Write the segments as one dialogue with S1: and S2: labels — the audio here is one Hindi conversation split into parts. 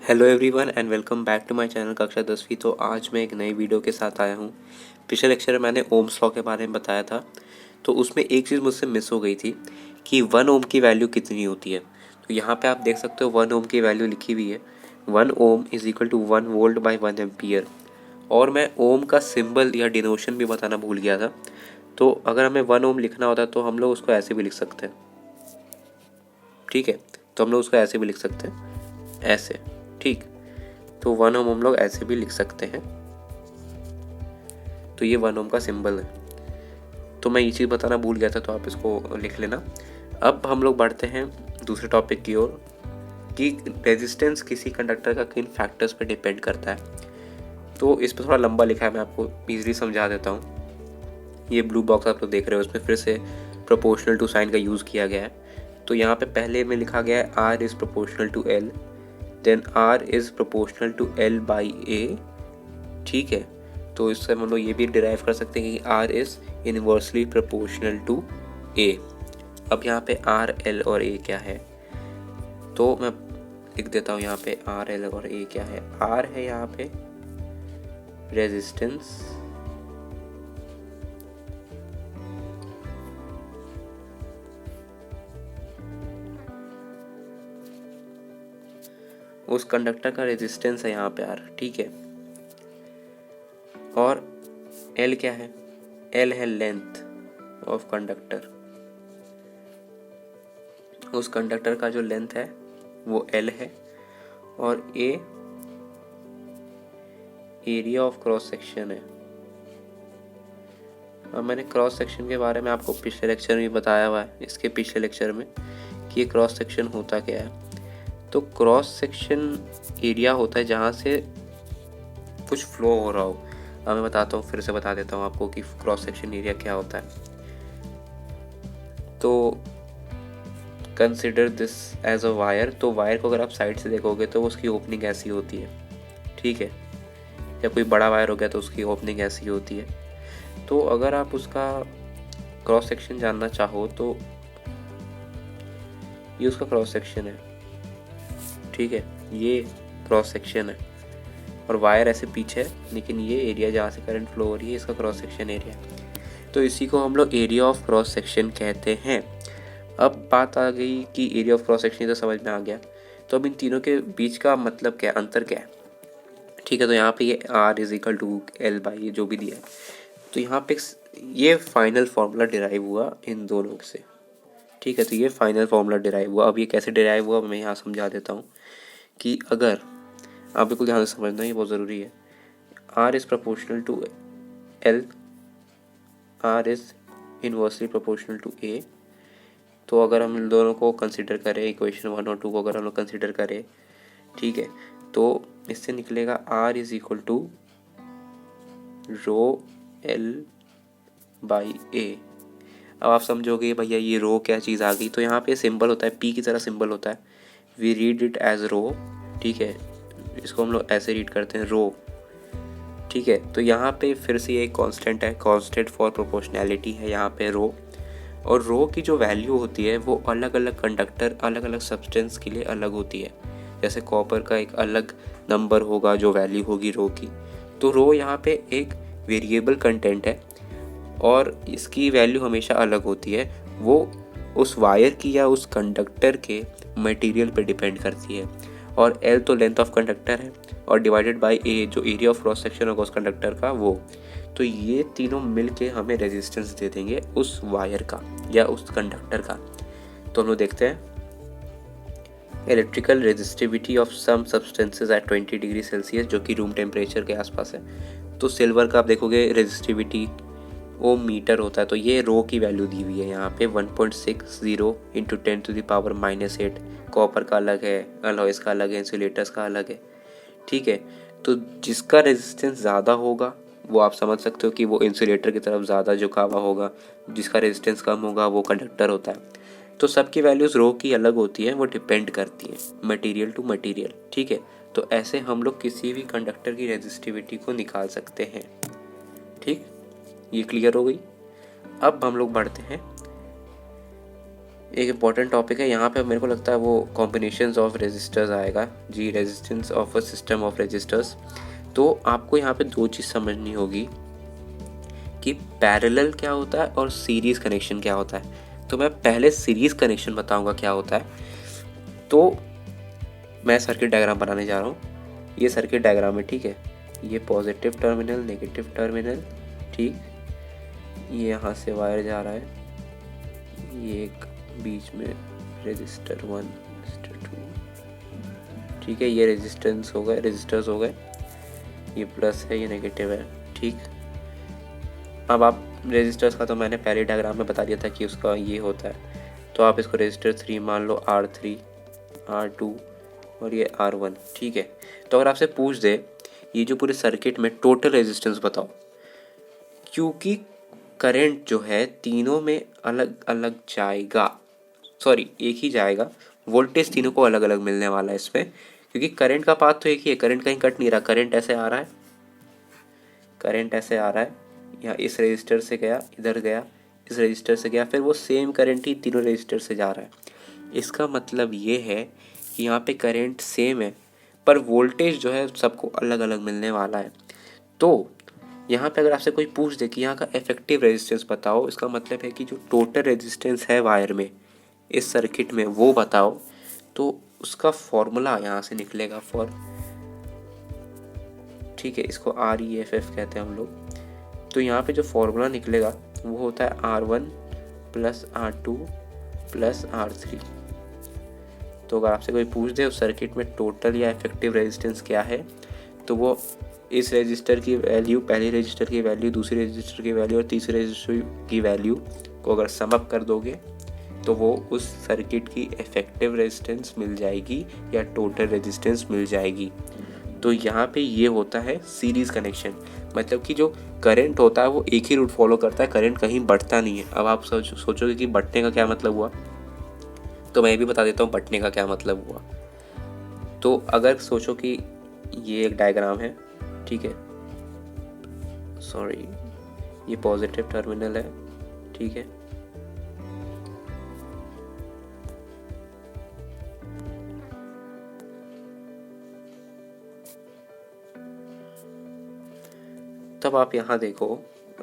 S1: Hello everyone and welcome back to my channel कक्षा 10वीं। तो आज मैं एक नई वीडियो के साथ आया हूँ। पिछले लेक्चर में मैंने ओम्स लॉ के बारे में बताया था, तो उसमें एक चीज़ मुझसे मिस हो गई थी कि 1 ओम की वैल्यू कितनी होती है। तो यहाँ पे आप देख सकते हो 1 ओम की वैल्यू लिखी हुई है। 1 ohm is equal to 1 volt by 1 ampere. और मैं ओम का सिंबल या डिनोशन भी बताना भूल गया था। तो अगर हमें 1 ओम लिखना होता तो हम लोग उसको ऐसे भी लिख सकते हैं। ठीक है, तो हम लोग उसको ऐसे भी लिख सकते हैं, ऐसे। ठीक, तो 1 ओम हम लोग ऐसे भी लिख सकते हैं। तो ये 1 ओम का सिंबल है। तो मैं ये चीज़ बताना भूल गया था, तो आप इसको लिख लेना। अब हम लोग बढ़ते हैं दूसरे टॉपिक की ओर कि रेजिस्टेंस किसी कंडक्टर का किन फैक्टर्स पर डिपेंड करता है। तो इस पर थोड़ा लंबा लिखा है, मैं आपको ईजिली समझा देता हूँ। ये ब्लू बॉक्स आप लोग देख रहे हो, इसमें फिर से प्रोपोर्शनल टू साइन का यूज़ किया गया है। तो यहाँ पे पहले में लिखा गया है R is proportional to L, then R is proportional to L by A. ठीक है, तो इससे हम लोग ये भी डिराइव कर सकते हैं कि R is inversely proportional to A. अब यहाँ पे आर एल और ए क्या है, तो मैं लिख देता हूँ यहाँ पे आर एल और ए क्या है। आर है यहाँ पे रेजिस्टेंस, उस कंडक्टर का रेजिस्टेंस है यहाँ पे आर। ठीक है, और एल क्या है, एल है लेंथ ऑफ कंडक्टर। उस कंडक्टर का जो लेंथ है वो एल है। और ए एरिया ऑफ क्रॉस सेक्शन है। अब मैंने क्रॉस सेक्शन के बारे में आपको पिछले लेक्चर में बताया हुआ है, इसके पिछले लेक्चर में, कि ये क्रॉस सेक्शन होता क्या है। तो क्रॉस सेक्शन एरिया होता है जहाँ से कुछ फ्लो हो रहा हो। अब मैं बताता हूँ, फिर से बता देता हूँ आपको कि क्रॉस सेक्शन एरिया क्या होता है। तो consider this as a wire. तो वायर को अगर आप साइड से देखोगे तो उसकी ओपनिंग ऐसी होती है। ठीक है, या कोई बड़ा वायर हो गया तो उसकी ओपनिंग ऐसी होती है। तो अगर आप उसका क्रॉस सेक्शन जानना चाहो तो ये उसका क्रॉस सेक्शन है। ठीक है, ये क्रॉस सेक्शन है और वायर ऐसे पीछे है, लेकिन ये एरिया जहाँ से करंट फ्लो हो रही है इसका क्रॉस सेक्शन एरिया। तो इसी को हम लोग एरिया ऑफ क्रॉस सेक्शन कहते हैं। अब बात आ गई कि एरिया ऑफ क्रॉस सेक्शन तो समझ में आ गया, तो अब इन तीनों के बीच का मतलब क्या है, अंतर क्या है। ठीक है, तो यहाँ पे ये R is equal to L by ये जो भी दिया है, तो यहाँ पे ये फाइनल फार्मूला डिराइव हुआ इन दोनों से। ठीक है, तो ये फाइनल फार्मूला डिराइव हुआ। अब ये कैसे डिराइव हुआ मैं यहाँ समझा देता हूँ कि अगर आप बिल्कुल ध्यान से समझना, ये बहुत ज़रूरी है। R is proportional to L, R is inversely proportional to A. तो अगर हम इन दोनों को कंसिडर करें, इक्वेशन 1 और 2 को अगर हम लोग कंसिडर करें, ठीक है, तो इससे निकलेगा R is equal to rho L by A. अब आप समझोगे भैया ये रो क्या चीज़ आ गई। तो यहाँ पे सिंबल होता है, पी की तरह सिंबल होता है, वी रीड इट एज रो। ठीक है, इसको हम लोग ऐसे रीड करते हैं, रो। ठीक है, तो यहाँ पे फिर से ये कांस्टेंट है, कांस्टेंट फॉर प्रोपोर्शनैलिटी है यहाँ पे रो। और रो की जो वैल्यू होती है वो अलग अलग कंडक्टर, अलग अलग सब्सटेंस के लिए अलग होती है। जैसे कॉपर का एक अलग नंबर होगा जो वैल्यू होगी रो की। तो रो यहाँ पे एक वेरिएबल कंटेंट है और इसकी वैल्यू हमेशा अलग होती है। वो उस वायर की या उस कंडक्टर के मटेरियल पे डिपेंड करती है। और एल तो लेंथ ऑफ कंडक्टर है और डिवाइडेड बाय ए जो एरिया ऑफ क्रॉस सेक्शन होगा उस कंडक्टर का वो। तो ये तीनों मिल के हमें रेजिस्टेंस दे देंगे उस वायर का या उस कंडक्टर का। तो हम लोग देखते हैं electrical resistivity of some substances at 20 degree Celsius, जो कि रूम टेम्परेचर के आसपास है। तो सिल्वर का आप देखोगे रेजिस्टिविटी ओम मीटर होता है। तो ये रो की वैल्यू दी हुई है यहाँ पे 1.60 इंटू 10⁻⁻8। कॉपर का अलग है, अलॉयस का अलग है, इंसुलेटर्स का अलग है। ठीक है, तो जिसका रेजिस्टेंस ज़्यादा होगा वो आप समझ सकते हो कि वो इंसुलेटर की तरफ ज़्यादा झुकावा होगा, जिसका रेजिस्टेंस कम होगा वो कंडक्टर होता है। तो सबकी वैल्यूज़ रो की अलग होती है, वो डिपेंड करती है मटेरियल टू मटेरियल। ठीक है, तो ऐसे हम लोग किसी भी कंडक्टर की रेजिस्टिविटी को निकाल सकते हैं। ठीक, ये क्लियर हो गई। अब हम लोग बढ़ते हैं एक इम्पॉर्टेंट टॉपिक है यहाँ पे, मेरे को लगता है वो कॉम्बिनेशंस ऑफ रेजिस्टर्स आएगा जी, resistance of a system of resistors. तो आपको यहाँ पे दो चीज़ समझनी होगी कि पैरेलल क्या होता है और सीरीज़ कनेक्शन क्या होता है। तो मैं पहले सीरीज़ कनेक्शन बताऊंगा क्या होता है। तो मैं सर्किट डायग्राम बनाने जा रहा हूँ, ये सर्किट डायग्राम है, ठीक है। ये पॉजिटिव टर्मिनल, नेगेटिव टर्मिनल, ठीक। ये यहाँ से वायर जा रहा है, ये एक बीच में रेजिस्टर 1, रेजिस्टर 2, ठीक है। ये रेजिस्टेंस हो गए, रेजिस्टर्स हो गए, ये प्लस है, ये नेगेटिव है, ठीक। अब आप रेजिस्टर्स का तो मैंने पहले डायग्राम में बता दिया था कि उसका ये होता है। तो आप इसको रेजिस्टर 3 मान लो, R3, R2 और ये R1, ठीक है। तो अगर आपसे पूछ दे ये जो पूरे सर्किट में टोटल रेजिस्टेंस बताओ, क्योंकि करंट जो है तीनों में अलग अलग जाएगा, सॉरी एक ही जाएगा, वोल्टेज तीनों को अलग अलग मिलने वाला है इसमें, क्योंकि करंट का पाथ तो एक ही है, करंट कहीं कट नहीं रहा। करंट ऐसे आ रहा है, करंट ऐसे आ रहा है, यहाँ इस रजिस्टर से गया, इधर गया, इस रजिस्टर से गया, फिर वो सेम करंट ही तीनों रजिस्टर से जा रहा है। इसका मतलब ये है कि यहाँ पे करंट सेम है, पर वोल्टेज जो है सबको अलग अलग मिलने वाला है। तो यहाँ पे अगर आपसे कोई पूछ दे कि यहाँ का इफेक्टिव रेजिस्टेंस बताओ, इसका मतलब है कि जो टोटल रेजिस्टेंस है वायर में, इस सर्किट में, वो बताओ। तो उसका फॉर्मूला यहाँ से निकलेगा फॉर, ठीक है, इसको REFF कहते हैं हम लोग। तो यहाँ पे जो फॉर्मूला निकलेगा वो होता है R1 plus R2 plus R3। तो अगर आपसे कोई पूछ दे उस सर्किट में टोटल या इफेक्टिव रेजिस्टेंस क्या है, तो वो इस रजिस्टर की वैल्यू, पहले रजिस्टर की वैल्यू, दूसरे रजिस्टर की वैल्यू और तीसरे रजिस्टर की वैल्यू को अगर सम अप कर दोगे तो वो उस सर्किट की इफेक्टिव रेजिस्टेंस मिल जाएगी या टोटल रेजिस्टेंस मिल जाएगी। तो यहाँ पे ये होता है सीरीज़ कनेक्शन, मतलब कि जो करंट होता है वो एक ही रूट फॉलो करता है, करंट कहीं बढ़ता नहीं है। अब आप सोचोगे कि बढ़ने का क्या मतलब हुआ, तो मैं भी बता देता हूँ बढ़ने का क्या मतलब हुआ। तो अगर सोचो कि ये एक डायग्राम है, ठीक है, सॉरी, ये पॉजिटिव टर्मिनल है, ठीक है, तब आप यहाँ देखो,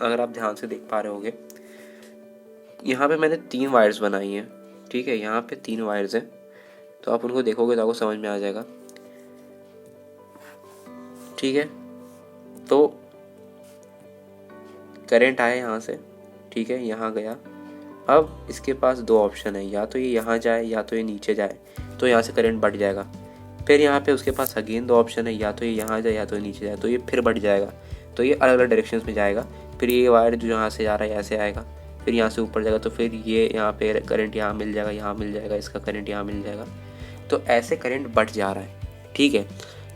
S1: अगर आप ध्यान से देख पा रहे होगे, यहाँ पे मैंने 3 वायर्स बनाई हैं, ठीक है, यहाँ पे 3 वायर्स हैं। तो आप उनको देखोगे तो आपको समझ में आ जाएगा, ठीक है। तो करंट आया यहाँ से, ठीक है, यहाँ गया। अब इसके पास दो ऑप्शन है, या तो ये यहाँ जाए या तो ये नीचे जाए, तो यहाँ से करंट बढ़ जाएगा। फिर यहाँ पे उसके पास अगेन दो ऑप्शन है, या तो ये यहाँ जाए या तो ये नीचे जाए, तो ये फिर बढ़ जाएगा। तो ये अलग अलग डायरेक्शंस में जाएगा। फिर ये वायर जो यहाँ से जा रहा है ऐसे आएगा, फिर यहाँ से ऊपर जाएगा, तो फिर ये यहाँ पे करंट यहाँ मिल जाएगा, यहाँ मिल जाएगा, इसका करंट यहाँ मिल जाएगा। तो ऐसे करंट बढ़ जा रहा है, ठीक है।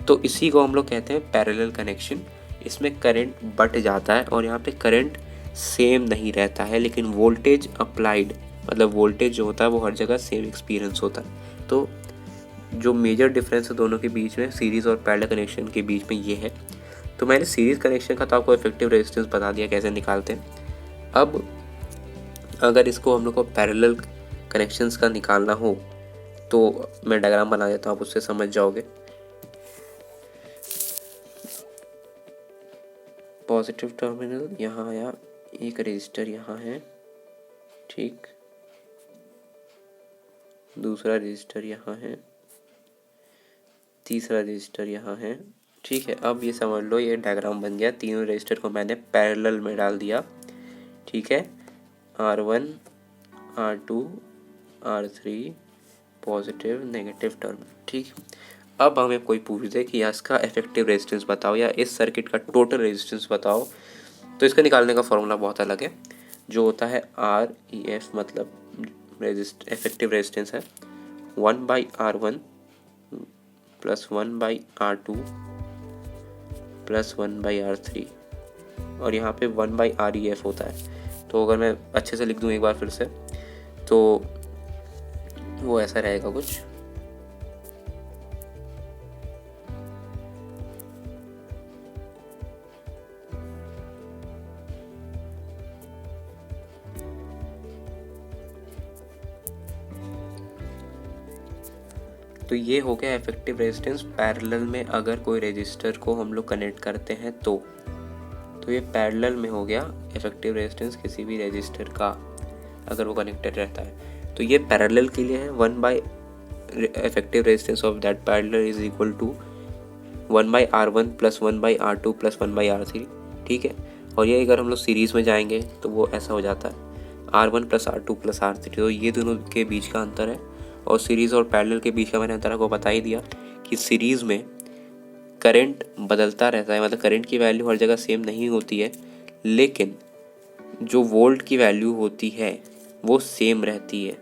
S1: तो इसी को हम लोग कहते हैं पैरेलल कनेक्शन। इसमें करंट बढ़ जाता है और यहाँ पे करंट सेम नहीं रहता है, लेकिन वोल्टेज अप्लाइड, मतलब वोल्टेज जो होता है वो हर जगह सेम एक्सपीरियंस होता है। तो जो मेजर डिफरेंस है दोनों के बीच में, सीरीज़ और पैरेलल कनेक्शन के बीच में, ये है। तो मैंने सीरीज़ कनेक्शन का तो आपको इफेक्टिव रेजिस्टेंस बता दिया कैसे निकालते हैं। अब अगर इसको हम लोग को पैरेलल कनेक्शंस का निकालना हो तो मैं डायग्राम बना देता हूँ, आप उससे समझ जाओगे। पॉजिटिव टर्मिनल यहाँ आया, एक रजिस्टर यहाँ है, ठीक, दूसरा रजिस्टर यहाँ है, तीसरा रजिस्टर यहाँ है, ठीक है। अब ये समझ लो ये डायग्राम बन गया, तीनों रजिस्टर को मैंने पैरेलल में डाल दिया, ठीक है। R1, R2, R3, positive negative terminal, ठीक। अब हमें कोई पूछ दे कि इसका इफेक्टिव रेजिस्टेंस बताओ या इस सर्किट का टोटल रेजिस्टेंस बताओ, तो इसका निकालने का फॉर्मूला बहुत अलग है, जो होता है REF, मतलब इफेक्टिव रेजिस्टेंस है 1/R1 plus 1/R2 plus 1/R3, और यहाँ पे 1/REF होता है। तो अगर मैं अच्छे से लिख दूँ एक बार फिर से, तो वो ऐसा रहेगा कुछ, तो ये हो गया इफेक्टिव रेजिस्टेंस पैरेलल में अगर कोई रेजिस्टर को हम लोग कनेक्ट करते हैं तो ये पैरेलल में हो गया इफेक्टिव रेजिस्टेंस किसी भी रेजिस्टर का अगर वो कनेक्टेड रहता है। तो ये पैरेलल के लिए है, 1 effective resistance of that parallel is equal to 1/R1 plus 1/R2 plus 1/R3, ठीक है। और ये अगर हम लोग सीरीज़ में जाएंगे तो वो ऐसा हो जाता है R1 plus R2 plus R3। तो ये दोनों के बीच का अंतर है। और सीरीज़ और पैरेलल के बीच का मैंने अंतर आपको बता ही दिया कि सीरीज़ में करंट बदलता रहता है, मतलब करंट की वैल्यू हर जगह सेम नहीं होती है, लेकिन जो वोल्ट की वैल्यू होती है वो सेम रहती है।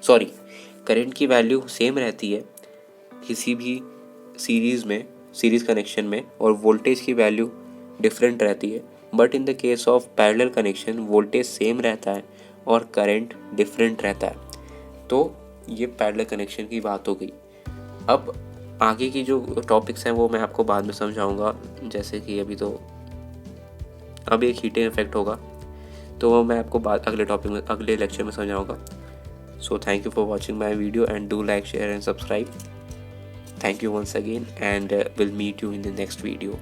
S1: सॉरी, करंट की वैल्यू सेम रहती है किसी भी सीरीज़ कनेक्शन में, और वोल्टेज की वैल्यू डिफरेंट रहती है। But in the case of parallel connection voltage same रहता है और करंट डिफरेंट रहता है। तो ये पैरेलल कनेक्शन की बात हो गई। अब आगे की जो टॉपिक्स हैं वो मैं आपको बाद में समझाऊंगा, जैसे कि अभी एक हीटिंग इफेक्ट होगा, तो वो मैं आपको अगले लेक्चर में समझाऊंगा। So thank you for watching my video and do like, share and subscribe. Thank you once again, and we'll meet you in the next video.